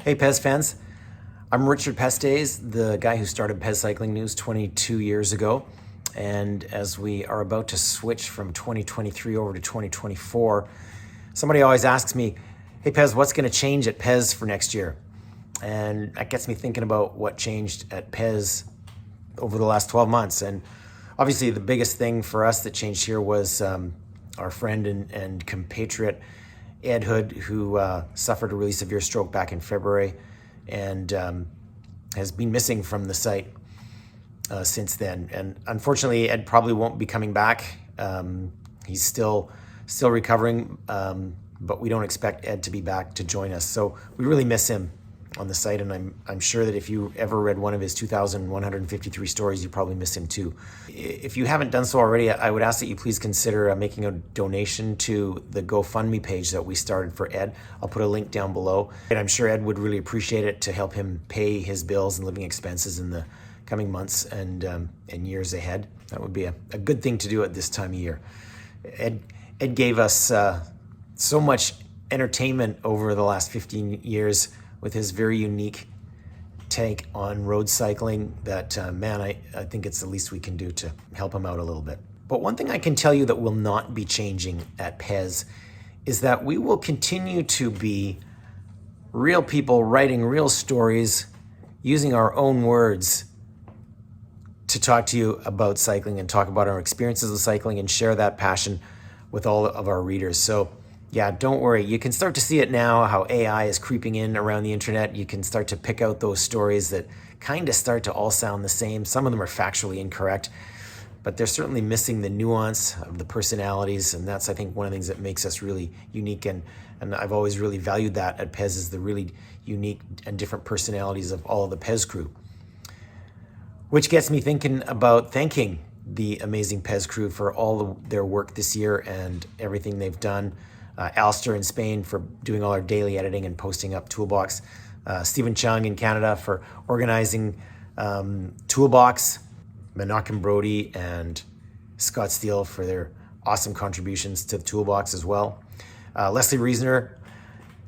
Hey Pez fans, I'm Richard Pestays, the guy who started Pez Cycling News 22 years ago. And as we are about to switch from 2023 over to 2024, somebody always asks me, hey Pez, what's going to change at Pez for next year? And that gets me thinking about what changed at Pez over the last 12 months. And obviously the biggest thing for us that changed here was our friend and compatriot Ed Hood, who suffered a really severe stroke back in February and has been missing from the site since then. And unfortunately, Ed probably won't be coming back. He's still recovering, but we don't expect Ed to be back to join us. So we really miss him on the site, and I'm sure that if you ever read one of his 2,153 stories, you probably miss him too. If you haven't done so already, I would ask that you please consider making a donation to the GoFundMe page that we started for Ed. I'll put a link down below, and I'm sure Ed would really appreciate it to help him pay his bills and living expenses in the coming months and years ahead. That would be a good thing to do at this time of year. Ed gave us so much entertainment over the last 15 years with his very unique take on road cycling that, man, I think it's the least we can do to help him out a little bit. But one thing I can tell you that will not be changing at Pez is that we will continue to be real people writing real stories, using our own words to talk to you about cycling and talk about our experiences with cycling and share that passion with all of our readers. So yeah, don't worry. You can start to see it now, how AI is creeping in around the internet. You can start to pick out those stories that kind of start to all sound the same. Some of them are factually incorrect, but they're certainly missing the nuance of the personalities. And that's, I think, one of the things that makes us really unique. And I've always really valued that at Pez, is the really unique and different personalities of all of the Pez crew. Which gets me thinking about thanking the amazing Pez crew for all their work this year and everything they've done. Alistair in Spain for doing all our daily editing and posting up Toolbox. Stephen Chung in Canada for organizing Toolbox. Menachem Brody and Scott Steele for their awesome contributions to the Toolbox as well. Leslie Reasoner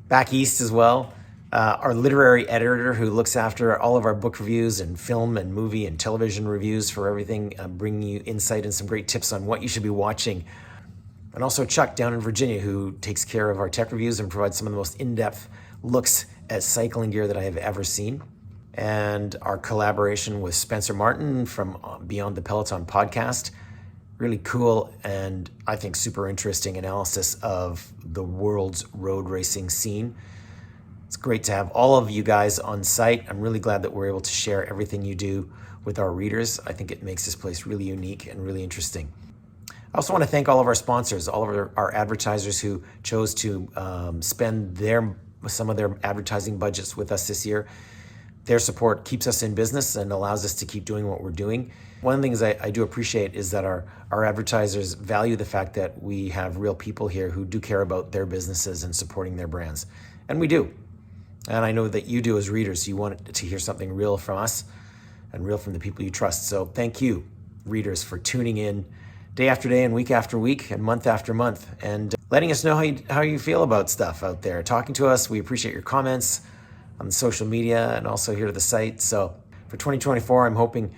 back east as well. Our literary editor who looks after all of our book reviews and film and movie and television reviews for everything, bringing you insight and some great tips on what you should be watching. And also Chuck down in Virginia, who takes care of our tech reviews and provides some of the most in-depth looks at cycling gear that I have ever seen. And our collaboration with Spencer Martin from Beyond the Peloton podcast. Really cool and I think super interesting analysis of the world's road racing scene. It's great to have all of you guys on site. I'm really glad that we're able to share everything you do with our readers. I think it makes this place really unique and really interesting. I also want to thank all of our sponsors, all of our advertisers who chose to spend some of their advertising budgets with us this year. Their support keeps us in business and allows us to keep doing what we're doing. One of the things I do appreciate is that our advertisers value the fact that we have real people here who do care about their businesses and supporting their brands. And we do. And I know that you do as readers. You want to hear something real from us and real from the people you trust. So thank you, readers, for tuning in day after day and week after week and month after month and letting us know how you feel about stuff out there. Talking to us. We appreciate your comments on the social media and also here to the site. So for 2024, I'm hoping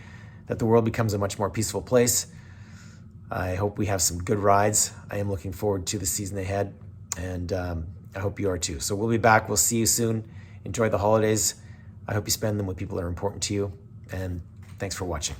that the world becomes a much more peaceful place. I hope we have some good rides. I am looking forward to the season ahead, and I hope you are too. So we'll be back. We'll see you soon. Enjoy the holidays. I hope you spend them with people that are important to you, and thanks for watching.